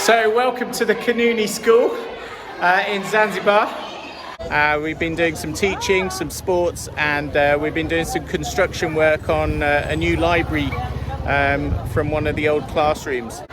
So welcome to the Kanuni School in Zanzibar. We've been doing some teaching, some sports, and we've been doing some construction work on a new library from one of the old classrooms.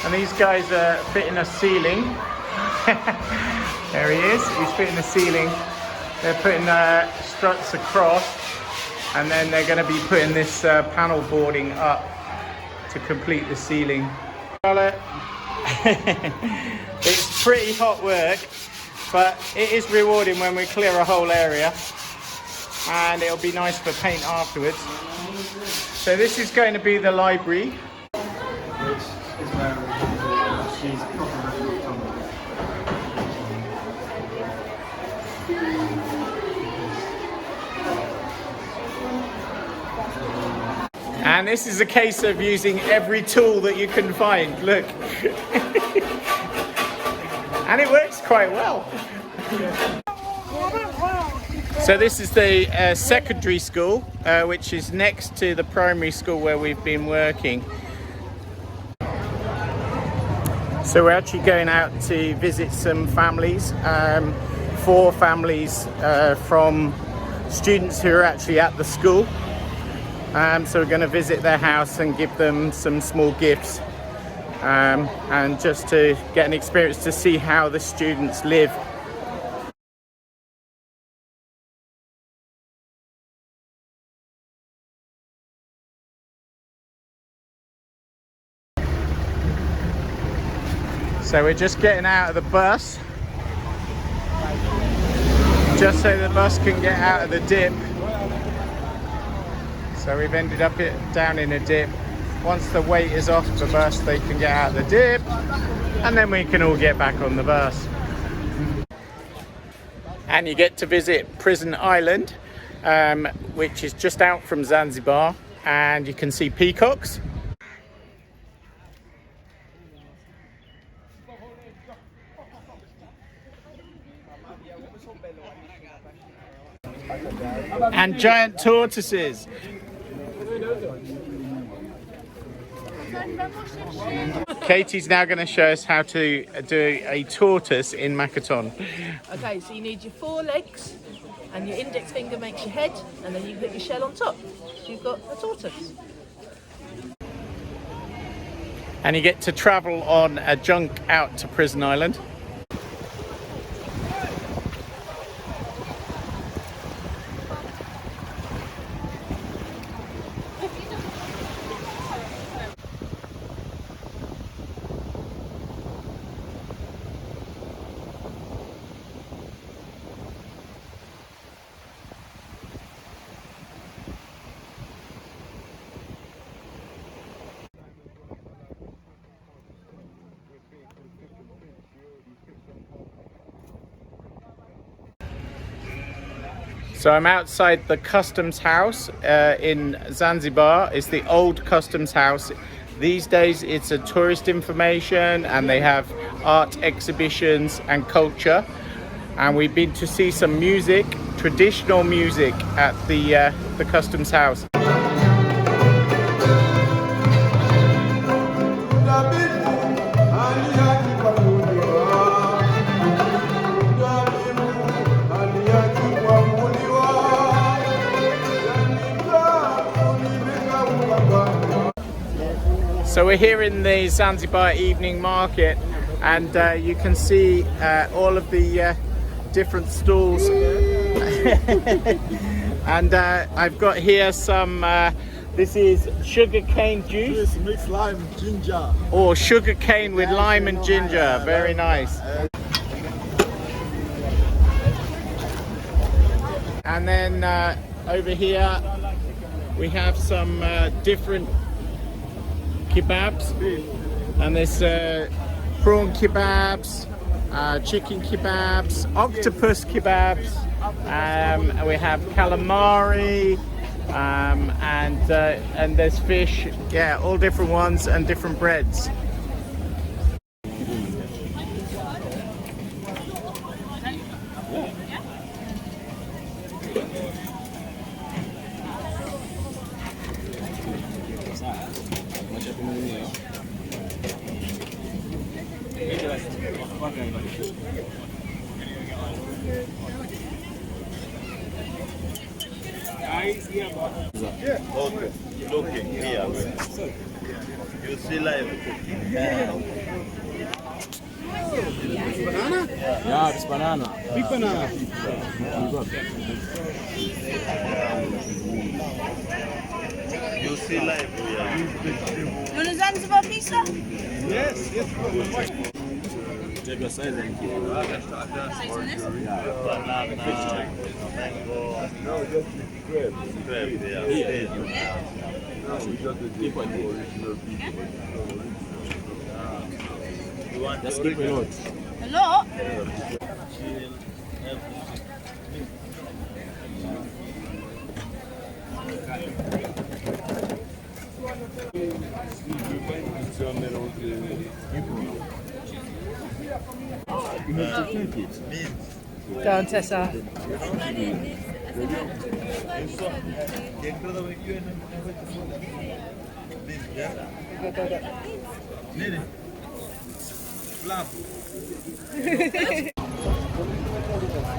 And these guys are fitting a ceiling. There he is, he's fitting the ceiling. They're putting struts across, and then they're going to be putting this panel boarding up to complete the ceiling. It's pretty hot work, but it is rewarding when we clear a whole area, and it'll be nice for paint afterwards. So this is going to be the library. And this is a case of using every tool that you can find. Look. And it works quite well. So this is the secondary school, which is next to the primary school where we've been working. So we're actually going out to visit some families, 4 families from students who are actually at the school. So we're going to visit their house and give them some small gifts, and just to get an experience to see how the students live. So we're just getting out of the bus, just so the bus can get out of the dip. So we've ended up down in a dip. Once the weight is off the bus, they can get out of the dip, and then we can all get back on the bus. And you get to visit Prison Island, which is just out from Zanzibar, and you can see peacocks. And giant tortoises. Katie's now going to show us how to do a tortoise in Makaton. Okay, so you need your 4 legs, and your index finger makes your head, and then you put your shell on top. So you've got a tortoise. And you get to travel on a junk out to Prison Island. So I'm outside the customs house in Zanzibar. It's the old customs house. These days it's a tourist information and they have art exhibitions and culture. And we've been to see some music, traditional music at the customs house. So we're here in the Zanzibar evening market, and you can see all of the different stalls. And I've got here some, this is sugar cane juice. Mixed lime, ginger. Or sugar cane with lime and ginger, very nice. And then over here we have some different kebabs, and there's prawn kebabs, chicken kebabs, octopus kebabs, and we have calamari, and there's fish, yeah, all different ones and different breads. Okay, looking here. You see live. Banana? Yeah, it's banana. Big banana. You see live here. You want a Zanzibar pizza? Yes, yes. Take your size and keep it. Banana, mango. No, just grape. Grape, yeah. Keep on it. You want Just to keep a lot. A lot? Go on, Tessa.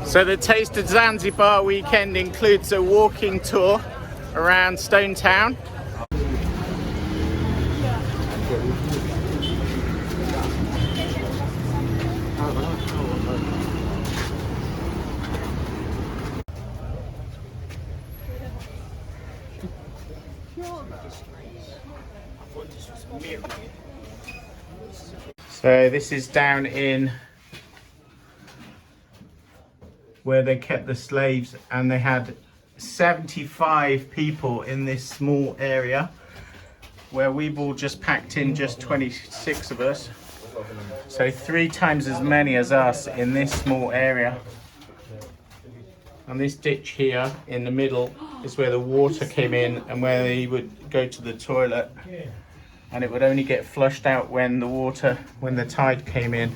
So the Taste of Zanzibar weekend includes a walking tour around Stone Town. So this is down in where they kept the slaves, and they had 75 people in this small area, where we've all just packed in just 26 of us. So 3 times as many as us in this small area. And this ditch here in the middle is where the water came in and where they would go to the toilet. And it would only get flushed out when the tide came in.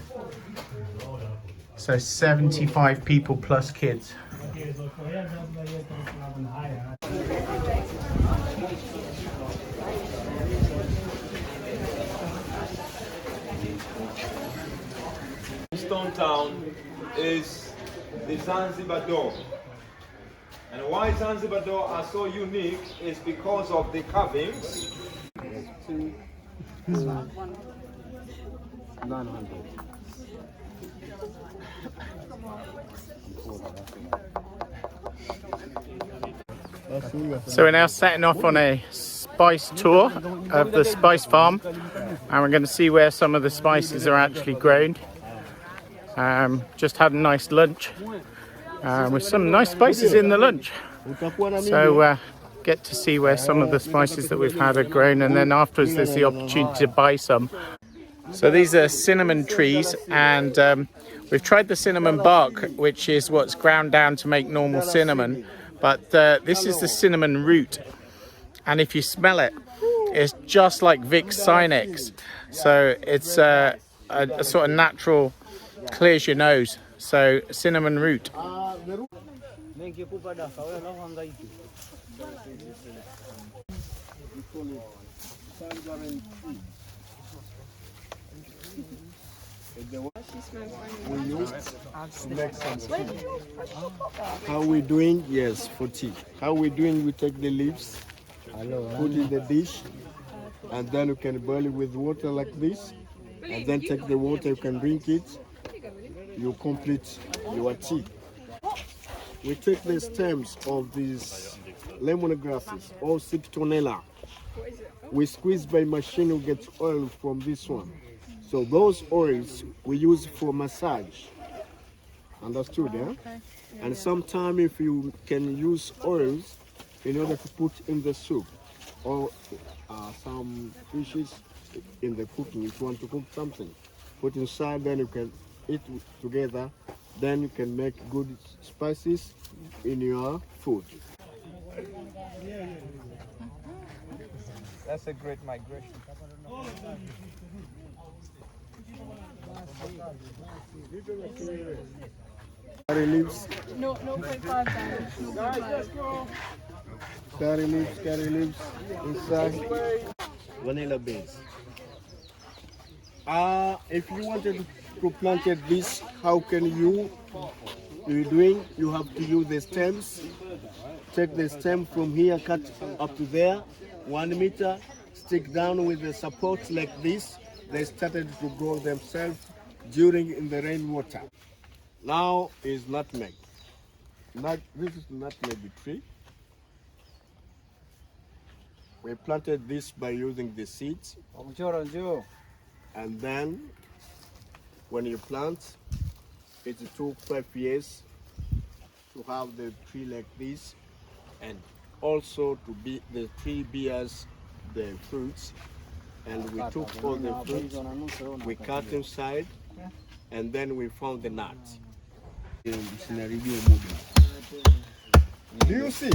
So 75 people plus kids. Stone Town is the Zanzibar door. And why Zanzibar door are so unique is because of the carvings. 900. So we're now setting off on a spice tour of the spice farm, and we're going to see where some of the spices are actually grown. Just had a nice lunch with some nice spices in the lunch. So get to see where some of the spices that we've had are grown, and then afterwards there's the opportunity to buy some. So these are cinnamon trees, and We've tried the cinnamon bark, which is what's ground down to make normal cinnamon, but this is the cinnamon root. And if you smell it, it's just like Vicks Sinex. So it's a sort of natural, clears your nose. So cinnamon root. How we doing? Yes, for tea. How we doing? We take the leaves, put in the dish, and then you can boil it with water like this, and then take the water, you can drink it. You complete your tea. We take the stems of these lemongrasses or citronella. We squeeze by machine, we get oil from this one. So those oils we use for massage. Understood, yeah? Okay. Yeah. And sometimes if you can use oils in order to put in the soup or some fishes in the cooking, if you want to cook something, put inside, then you can eat together, then you can make good spices in your food. That's a great migration. Curry leaves. No, 0.5 damage. 0.5. Curry leaves inside. Vanilla beans. If you wanted to plant this, how can you doing? You have to use the stems. Take the stem from here, cut up to there, 1 meter, stick down with the support like this. They started to grow themselves during in the rainwater. Now is nutmeg. This is nutmeg tree. We planted this by using the seeds. And then when you plant, it took 5 years to have the tree like this, and also to be the tree bears the fruits. And we took all the fruits, we cut inside, and then we found the nuts. Do you see?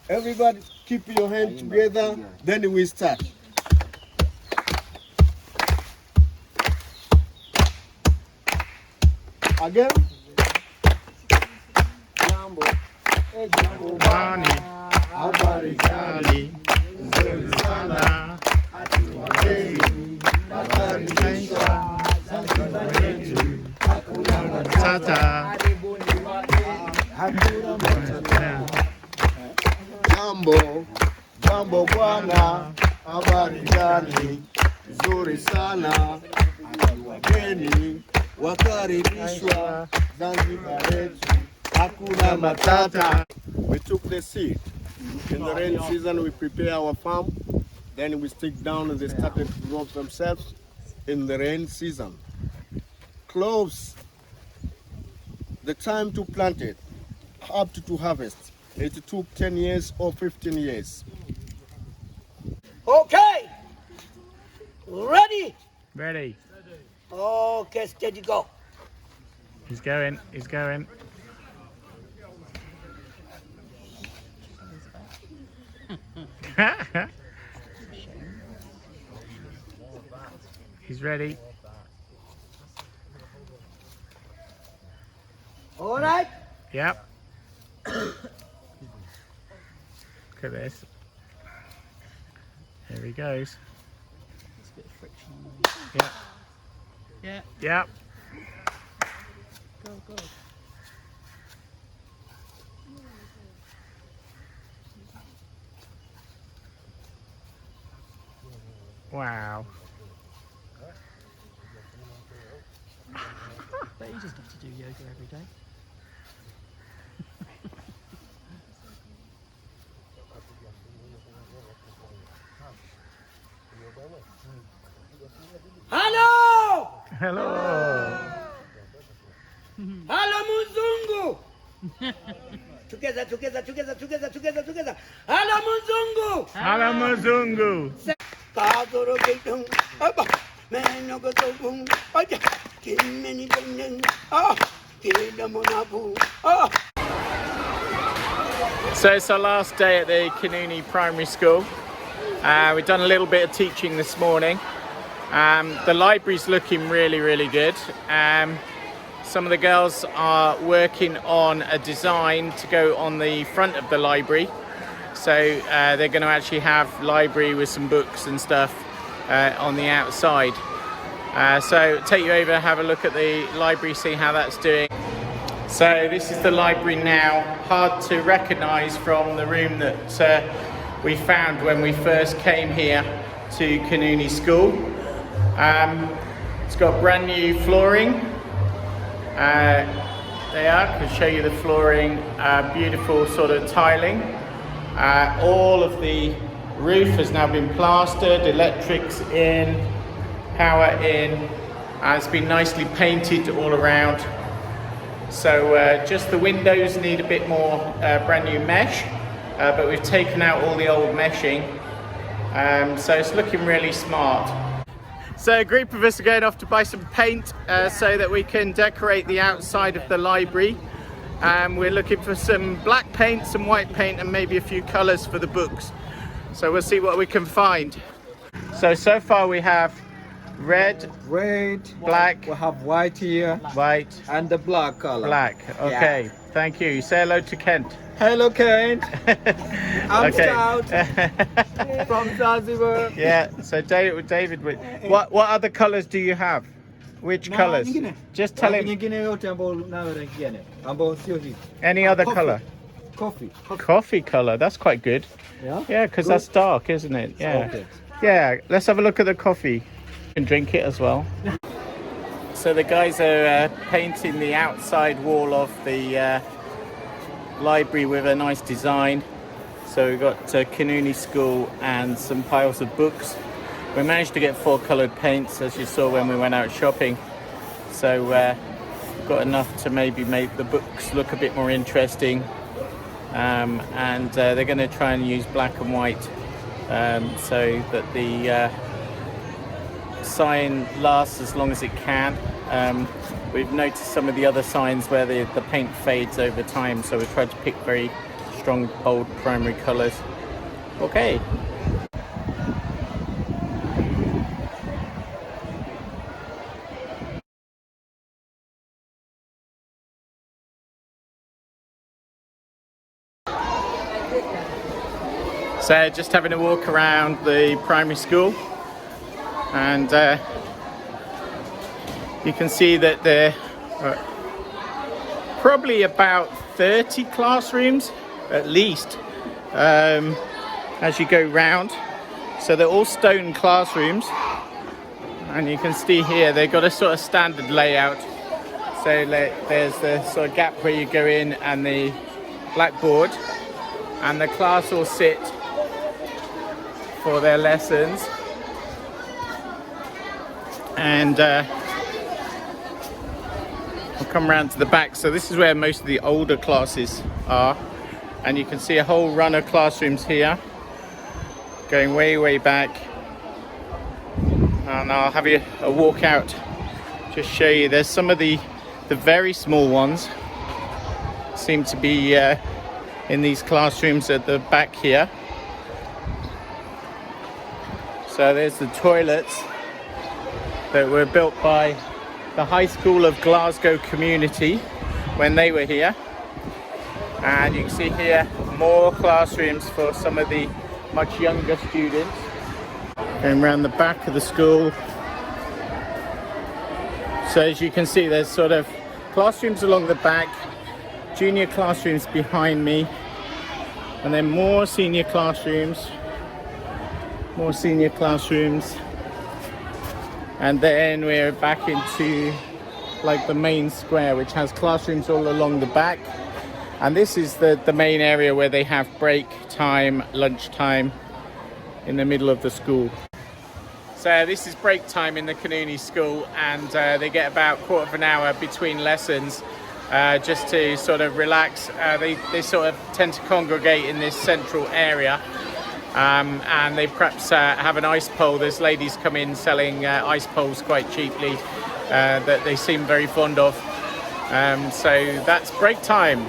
Everybody keep your hand together, then we start. Again. Jambo bwana, habari gani? Nzuri sana, wageni wakaribishwa Zanzibar yetu, hakuna matata. We took the seed. In the rain season we prepare our farm, then we stick down and they started to grow themselves in the rain season. Cloves, the time to plant it, up to harvest, it took 10 years or 15 years. Okay, ready? Ready. Okay, steady, go. He's going. He's ready. All right. Yep. Look at this. Here he goes. There's a bit of friction on there. Yep. Yeah. Yep. Go. Wow. But you just need to do yoga every day. Hello! Hello. Hello, Muzungu! Together. Hello, Muzungu! Hello, Muzungu. So it's our last day at the Kanuni Primary School. We've done a little bit of teaching this morning. The library's looking really good. Some of the girls are working on a design to go on the front of the library. So they're going to actually have library with some books and stuff on the outside. So take you over, have a look at the library, see how that's doing. So this is the library now. Hard to recognise from the room that we found when we first came here to Kanuni School. It's got brand new flooring. They are, I can show you the flooring, beautiful sort of tiling. All of the roof has now been plastered, electrics in, power in, and it's been nicely painted all around. So just the windows need a bit more brand new mesh, but we've taken out all the old meshing, so it's looking really smart. So a group of us are going off to buy some paint so that we can decorate the outside of the library. We're looking for some black paint, some white paint, and maybe a few colours for the books. So we'll see what we can find. So far we have red, black, we have white here, white, and the black color. Black, okay. Yeah. Thank you. Say hello to Kent. Hello, Kent. I'm Okay. Scout from Zanzibar. Yeah, so David, what other colours do you have? Which colours? Just tell him. Any other colour? Coffee. Coffee colour, that's quite good. Yeah, because that's dark, isn't it? Yeah. Okay. Yeah, let's have a look at the coffee. You can drink it as well. So the guys are painting the outside wall of the library with a nice design. So we've got Kanuni School and some piles of books. We managed to get 4 coloured paints, as you saw when we went out shopping. So got enough to maybe make the books look a bit more interesting. And they're going to try and use black and white so that the sign lasts as long as it can. We've noticed some of the other signs where the paint fades over time, so we tried to pick very strong, bold primary colours. Okay. So just having a walk around the primary school, and you can see that there are probably about 30 classrooms at least as you go round. So they're all stone classrooms, and you can see here they've got a sort of standard layout. So there's the sort of gap where you go in and the blackboard, and the class will sit for their lessons. And I'll come around to the back. So this is where most of the older classes are, and you can see a whole run of classrooms here going way back. And I'll have you a walk out, just show you. There's some of the very small ones seem to be in these classrooms at the back here. So there's the toilets that were built by the High School of Glasgow community when they were here. And you can see here more classrooms for some of the much younger students. Going around the back of the school. So as you can see, there's sort of classrooms along the back, junior classrooms behind me, and then more senior classrooms. More senior classrooms, and then we're back into like the main square, which has classrooms all along the back. And this is the main area where they have break time, lunch time in the middle of the school. So this is break time in the Kanuni School, and they get about a quarter of an hour between lessons just to sort of relax. They sort of tend to congregate in this central area. And they perhaps have an ice pole. There's ladies come in selling ice poles quite cheaply, that they seem very fond of. So that's break time.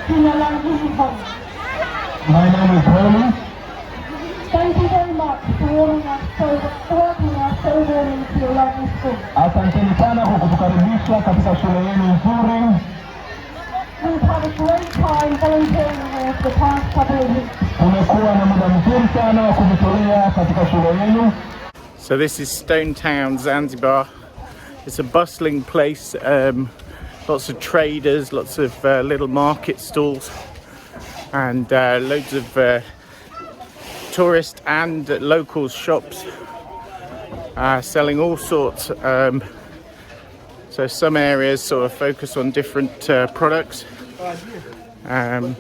My name is Holly. Thank you very much for welcoming us so warmly into your lovely school. Asanteni sana kwa kutukaribisha katika shule yenu nzuri. We've had a great time volunteering here for the past couple of weeks. Tumekuwa na muda mzuri sana wa kujitolea katika shule yenu. So this is Stone Town, Zanzibar. It's a bustling place, lots of traders, lots of little market stalls, and loads of tourist and local shops selling all sorts. So some areas sort of focus on different products. And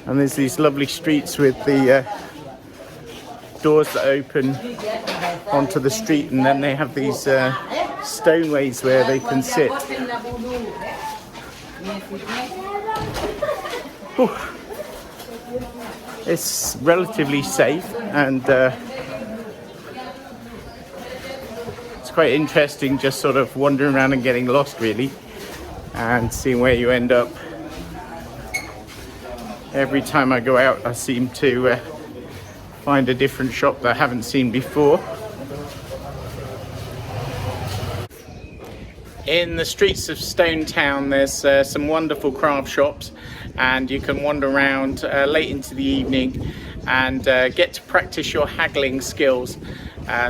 there's these lovely streets with the doors that open onto the street, and then they have these stoneways where they can sit. Whew. It's relatively safe, and it's quite interesting just sort of wandering around and getting lost really, and seeing where you end up. Every time I go out I seem to find a different shop that I haven't seen before. In the streets of Stone Town there's some wonderful craft shops, and you can wander around late into the evening and get to practice your haggling skills.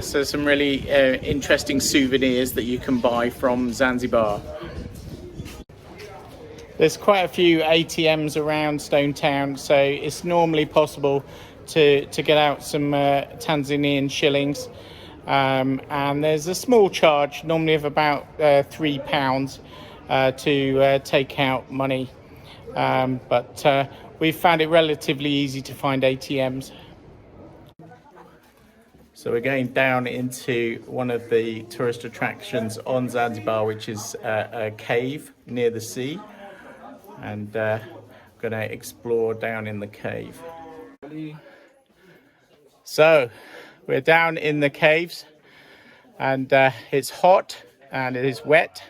So some really interesting souvenirs that you can buy from Zanzibar. There's quite a few ATMs around Stone Town, so it's normally possible to get out some Tanzanian shillings, and there's a small charge normally of about £3 to take out money, but we've found it relatively easy to find ATMs. So we're going down into one of the tourist attractions on Zanzibar, which is a cave near the sea, and going to explore down in the cave. So we're down in the caves, and it's hot and it is wet.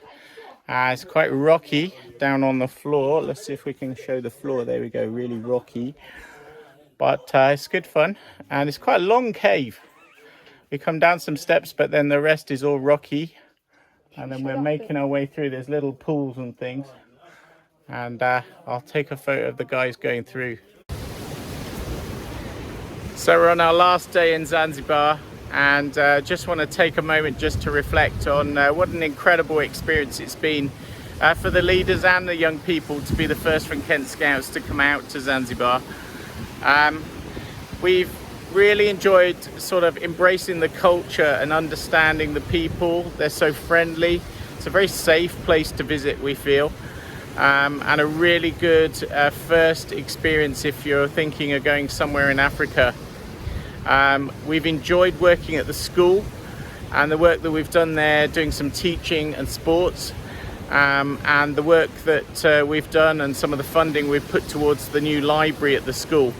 It's quite rocky down on the floor. Let's see if we can show the floor. There we go, really rocky, but it's good fun, and it's quite a long cave. We come down some steps, but then the rest is all rocky, and then we're making our way through. There's little pools and things, and I'll take a photo of the guys going through. So we're on our last day in Zanzibar, and just want to take a moment just to reflect on what an incredible experience it's been for the leaders and the young people to be the first from Kent Scouts to come out to Zanzibar. We've really enjoyed sort of embracing the culture and understanding the people. They're so friendly. It's a very safe place to visit, we feel, and a really good first experience if you're thinking of going somewhere in Africa. We've enjoyed working at the school and the work that we've done there, doing some teaching and sports, and the work that we've done and some of the funding we've put towards the new library at the school.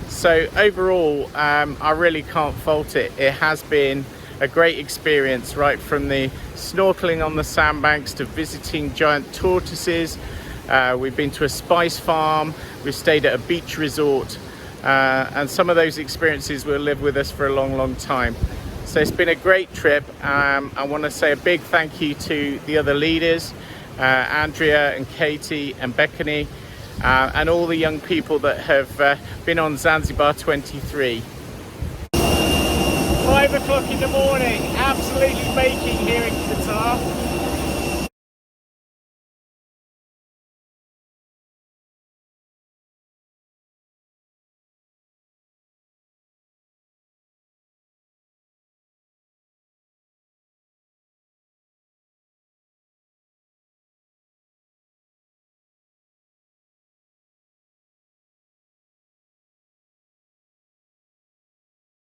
So overall, I really can't fault it. It has been a great experience, right from the snorkeling on the sandbanks to visiting giant tortoises. We've been to a spice farm, we've stayed at a beach resort, and some of those experiences will live with us for a long time. So it's been a great trip. I want to say a big thank you to the other leaders, Andrea and Katie and Beckany, and all the young people that have been on Zanzibar23. 5 o'clock in the morning, absolutely baking here in Qatar.